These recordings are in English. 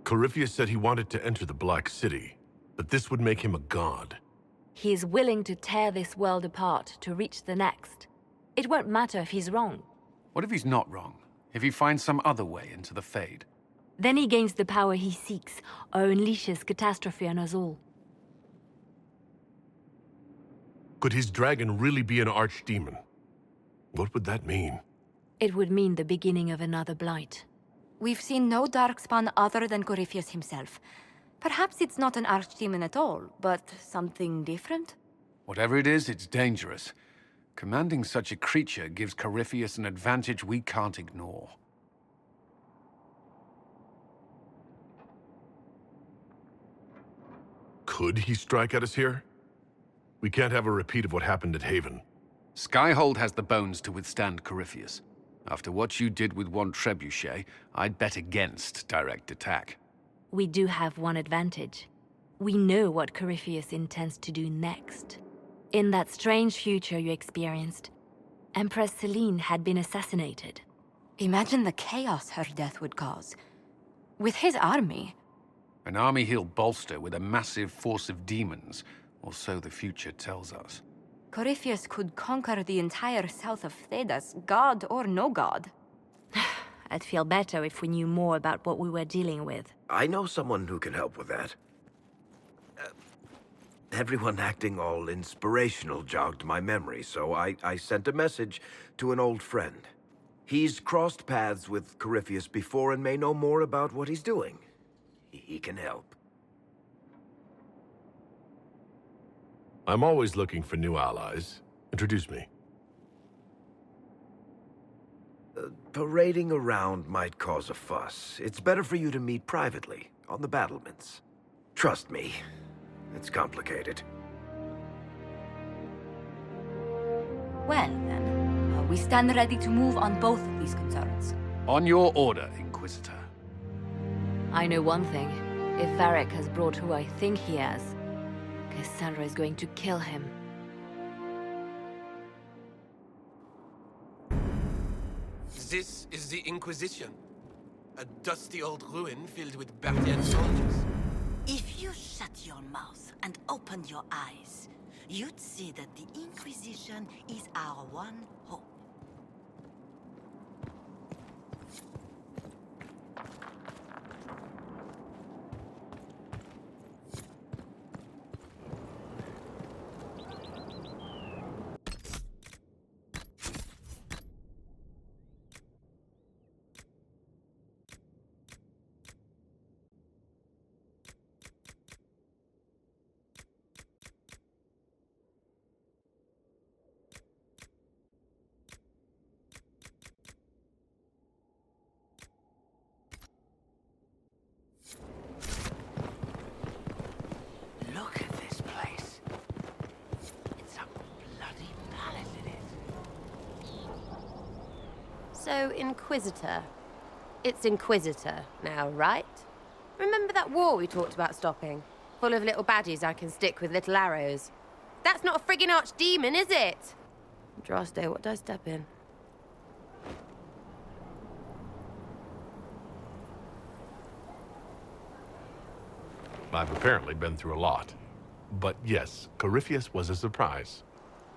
Corypheus said he wanted to enter the Black City, but this would make him a god. He is willing to tear this world apart to reach the next. It won't matter if he's wrong. What if he's not wrong? If he finds some other way into the Fade? Then he gains the power he seeks, or unleashes catastrophe on us all. Could his dragon really be an archdemon? What would that mean? It would mean the beginning of another blight. We've seen no darkspawn other than Corypheus himself. Perhaps it's not an archdemon at all, but something different? Whatever it is, it's dangerous. Commanding such a creature gives Corypheus an advantage we can't ignore. Could he strike at us here? We can't have a repeat of what happened at Haven. Skyhold has the bones to withstand Corypheus. After what you did with one trebuchet, I'd bet against direct attack. We do have one advantage. We know what Corypheus intends to do next. In that strange future you experienced, Empress Selene had been assassinated. Imagine the chaos her death would cause. With his army. An army he'll bolster with a massive force of demons, or so the future tells us. Corypheus could conquer the entire south of Thedas, god or no god. I'd feel better if we knew more about what we were dealing with. I know someone who can help with that. Everyone acting all inspirational jogged my memory, so I sent a message to an old friend. He's crossed paths with Corypheus before and may know more about what he's doing. He can help. I'm always looking for new allies. Introduce me. Parading around might cause a fuss. It's better for you to meet privately, on the battlements. Trust me, it's complicated. Well, then, we stand ready to move on both of these concerns. On your order, Inquisitor. I know one thing. If Varric has brought who I think he has, Cassandra is going to kill him. This is the Inquisition. A dusty old ruin filled with Bardian soldiers. If you shut your mouth and opened your eyes, you'd see that the Inquisition is our one hope. Look at this place. It's a bloody palace, it is. So, Inquisitor. It's Inquisitor now, right? Remember that war we talked about stopping? Full of little baddies I can stick with little arrows. That's not a friggin' archdemon, is it? Droste, what did I step in? I've apparently been through a lot. But yes, Corypheus was a surprise.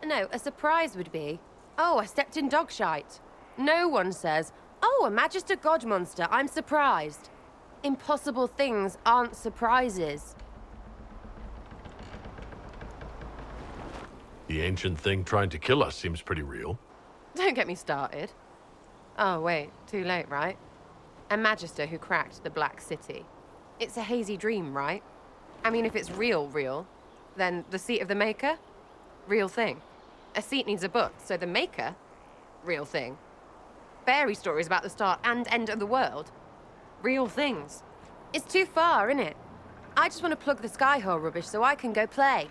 No, a surprise would be, oh, I stepped in dog shite. No one says, oh, a Magister God monster, I'm surprised. Impossible things aren't surprises. The ancient thing trying to kill us seems pretty real. Don't get me started. Oh, wait, too late, right? A Magister who cracked the Black City. It's a hazy dream, right? I mean, if it's real, then the seat of the Maker? Real thing. A seat needs a book, so the Maker? Real thing. Fairy stories about the start and end of the world? Real things. It's too far, innit? I just want to plug the Skyhole rubbish so I can go play.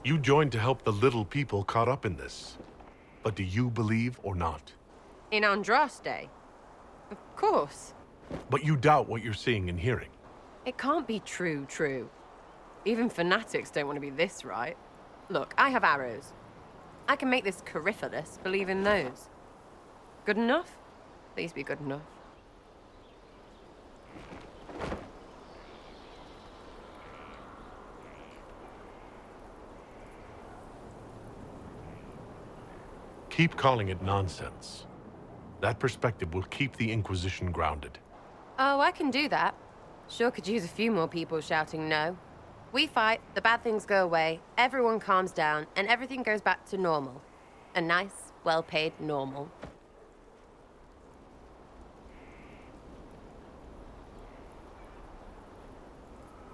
You joined to help the little people caught up in this. But do you believe or not? In Andraste? Of course. But you doubt what you're seeing and hearing. It can't be true. Even fanatics don't want to be this right. Look, I have arrows. I can make this Coryphilus believe in those. Good enough? Please be good enough. Keep calling it nonsense. That perspective will keep the Inquisition grounded. Oh, I can do that. Sure could use a few more people shouting no. We fight, the bad things go away, everyone calms down, and everything goes back to normal. A nice, well-paid normal.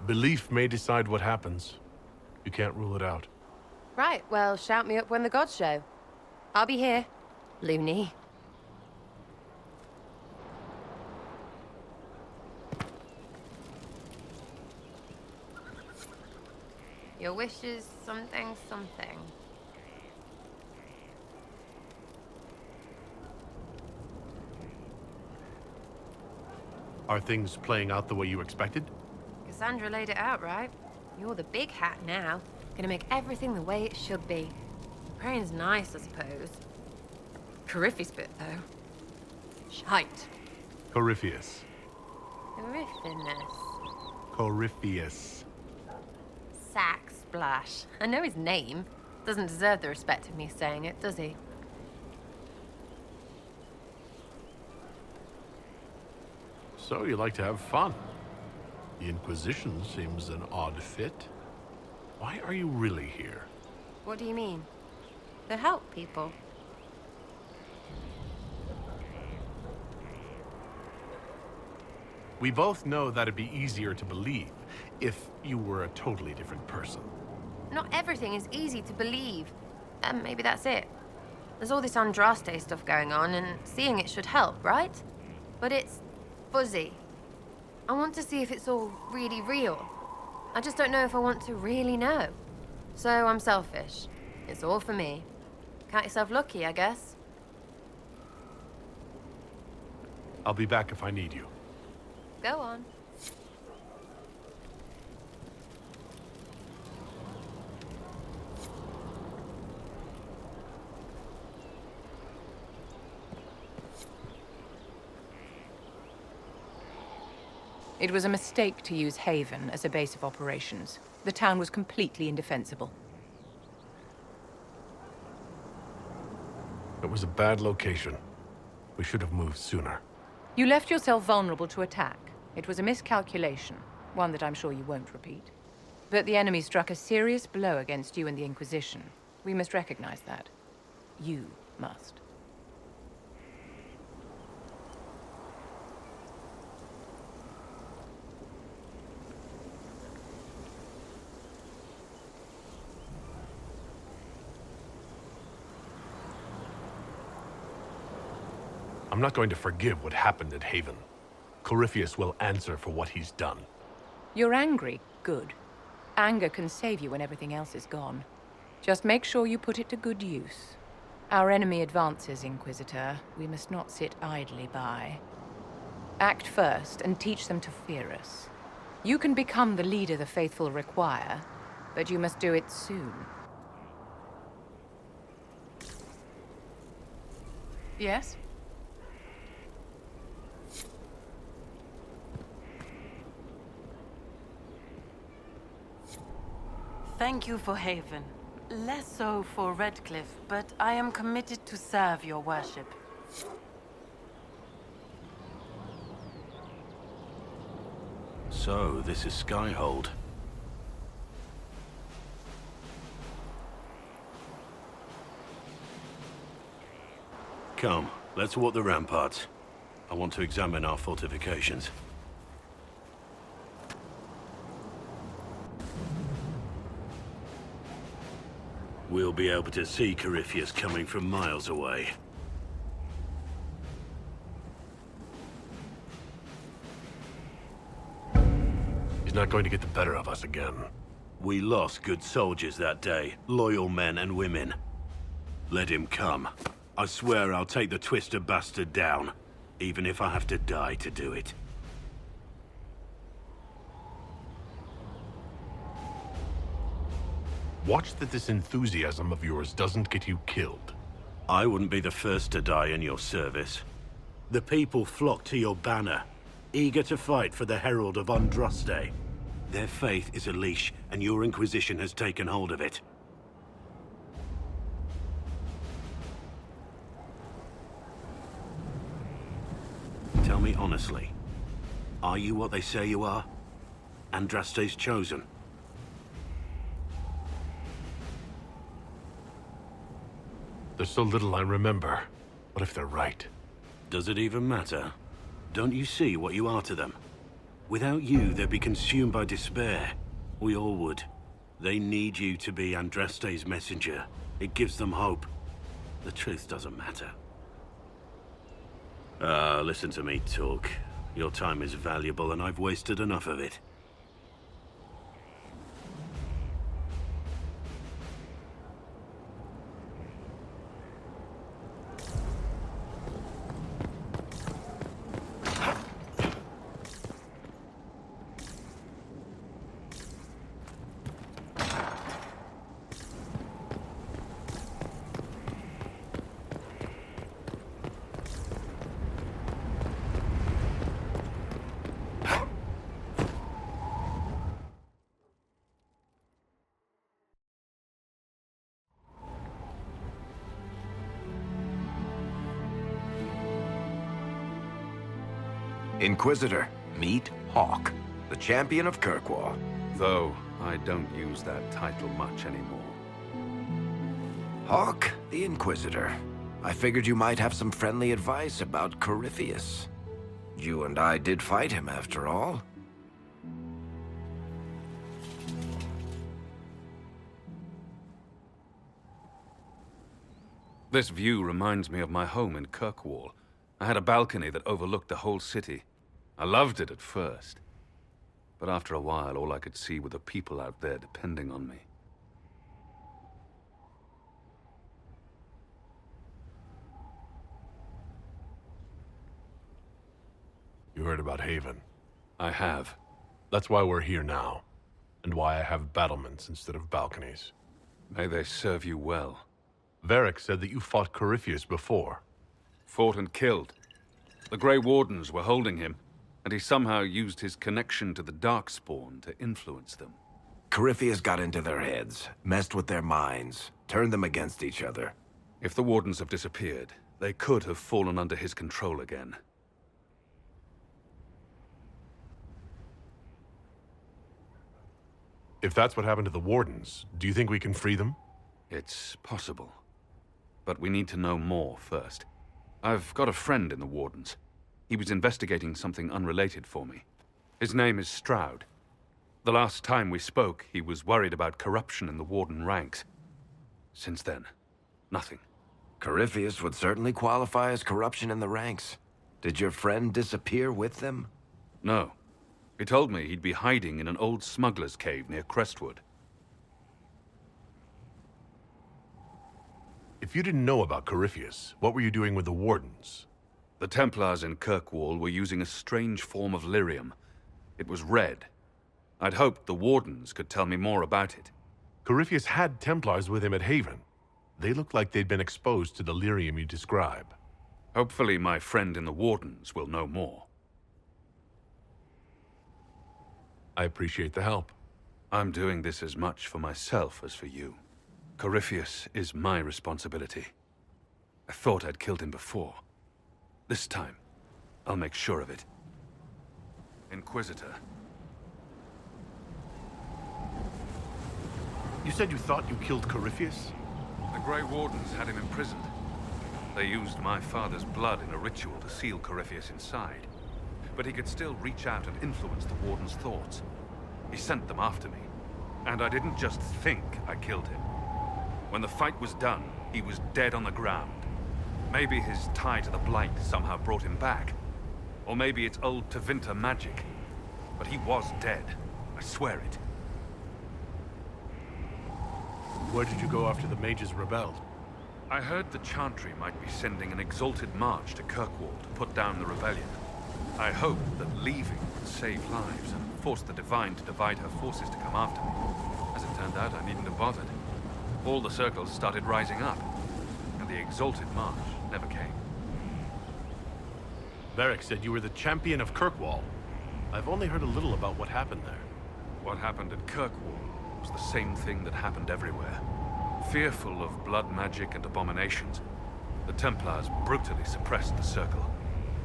Belief may decide what happens. You can't rule it out. Right, well, shout me up when the gods show. I'll be here, loony. Your wish is something, something. Are things playing out the way you expected? Cassandra laid it out, right? You're the big hat now. Gonna make everything the way it should be. Praying's nice, I suppose. Corypheus bit, though. Shite. Corypheus. Coryphinus. Corypheus. Sack Splash. I know his name. Doesn't deserve the respect of me saying it, does he? So you like to have fun. The Inquisition seems an odd fit. Why are you really here? What do you mean? To help people. We both know that'd be easier to believe if you were a totally different person. Not everything is easy to believe. And maybe that's it. There's all this Andraste stuff going on, and seeing it should help, right? But it's fuzzy. I want to see if it's all really real. I just don't know if I want to really know. So I'm selfish. It's all for me. Count yourself lucky, I guess. I'll be back if I need you. Go on. It was a mistake to use Haven as a base of operations. The town was completely indefensible. It was a bad location. We should have moved sooner. You left yourself vulnerable to attack. It was a miscalculation, one that I'm sure you won't repeat. But the enemy struck a serious blow against you and the Inquisition. We must recognize that. You must. I'm not going to forgive what happened at Haven. Corypheus will answer for what he's done. You're angry. Good. Anger can save you when everything else is gone. Just make sure you put it to good use. Our enemy advances, Inquisitor. We must not sit idly by. Act first and teach them to fear us. You can become the leader the faithful require, but you must do it soon. Yes? Thank you for Haven. Less so for Redcliffe, but I am committed to serve your worship. So, this is Skyhold. Come, let's walk the ramparts. I want to examine our fortifications. We'll be able to see Corypheus coming from miles away. He's not going to get the better of us again. We lost good soldiers that day, loyal men and women. Let him come. I swear I'll take the twister bastard down, even if I have to die to do it. Watch that this enthusiasm of yours doesn't get you killed. I wouldn't be the first to die in your service. The people flock to your banner, eager to fight for the Herald of Andraste. Their faith is a leash, and your Inquisition has taken hold of it. Tell me honestly, are you what they say you are? Andraste's chosen? There's so little I remember. What if they're right? Does it even matter? Don't you see what you are to them? Without you, they'd be consumed by despair. We all would. They need you to be Andraste's messenger. It gives them hope. The truth doesn't matter. Listen to me talk. Your time is valuable and I've wasted enough of it. Inquisitor, meet Hawk, the champion of Kirkwall. Though I don't use that title much anymore. Hawk, the Inquisitor. I figured you might have some friendly advice about Corypheus. You and I did fight him, after all. This view reminds me of my home in Kirkwall. I had a balcony that overlooked the whole city. I loved it at first. But after a while, all I could see were the people out there depending on me. You heard about Haven. I have. That's why we're here now. And why I have battlements instead of balconies. May they serve you well. Varric said that you fought Corypheus before. Fought and killed. The Grey Wardens were holding him, and he somehow used his connection to the Darkspawn to influence them. Corypheus got into their heads, messed with their minds, turned them against each other. If the Wardens have disappeared, they could have fallen under his control again. If that's what happened to the Wardens, do you think we can free them? It's possible. But we need to know more first. I've got a friend in the Wardens. He was investigating something unrelated for me. His name is Stroud. The last time we spoke, he was worried about corruption in the Warden ranks. Since then, nothing. Corypheus would certainly qualify as corruption in the ranks. Did your friend disappear with them? No. He told me he'd be hiding in an old smuggler's cave near Crestwood. If you didn't know about Corypheus, what were you doing with the Wardens? The Templars in Kirkwall were using a strange form of lyrium. It was red. I'd hoped the Wardens could tell me more about it. Corypheus had Templars with him at Haven. They looked like they'd been exposed to the lyrium you describe. Hopefully my friend in the Wardens will know more. I appreciate the help. I'm doing this as much for myself as for you. Corypheus is my responsibility. I thought I'd killed him before. This time, I'll make sure of it. Inquisitor. You said you thought you killed Corypheus? The Grey Wardens had him imprisoned. They used my father's blood in a ritual to seal Corypheus inside. But he could still reach out and influence the Warden's thoughts. He sent them after me. And I didn't just think I killed him. When the fight was done, he was dead on the ground. Maybe his tie to the Blight somehow brought him back. Or maybe it's old Tevinter magic. But he was dead. I swear it. Where did you go after the mages rebelled? I heard the Chantry might be sending an exalted march to Kirkwall to put down the rebellion. I hoped that leaving would save lives and force the Divine to divide her forces to come after me. As it turned that, I needn't have bothered. All the circles started rising up, and the exalted march never came. Varric said you were the champion of Kirkwall. I've only heard a little about what happened there. What happened at Kirkwall was the same thing that happened everywhere. Fearful of blood magic and abominations, the Templars brutally suppressed the Circle.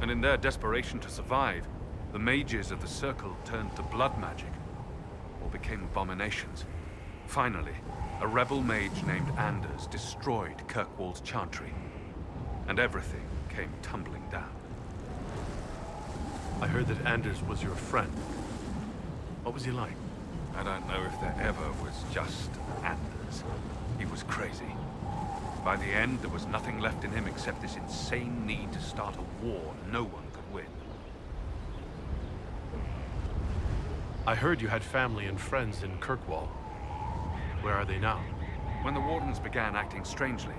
And in their desperation to survive, the mages of the Circle turned to blood magic, or became abominations. Finally, a rebel mage named Anders destroyed Kirkwall's chantry, and everything came tumbling down. I heard that Anders was your friend. What was he like? I don't know if there ever was just Anders. He was crazy. By the end, there was nothing left in him except this insane need to start a war no one could win. I heard you had family and friends in Kirkwall. Where are they now? When the Wardens began acting strangely,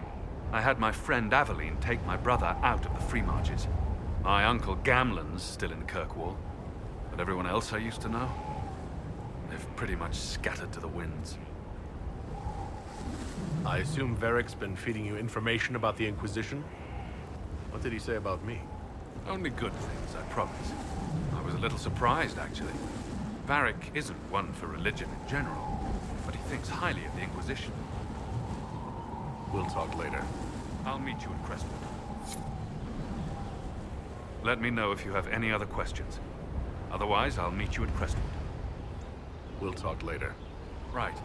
I had my friend Aveline take my brother out of the Free Marches. My uncle Gamlen's still in Kirkwall, but everyone else I used to know, they've pretty much scattered to the winds. I assume Varric's been feeding you information about the Inquisition? What did he say about me? Only good things, I promise. I was a little surprised, actually. Varric isn't one for religion in general, but he thinks highly of the Inquisition. We'll talk later. I'll meet you at Crestwood. Let me know if you have any other questions. Otherwise, I'll meet you at Crestwood. We'll talk later. Right.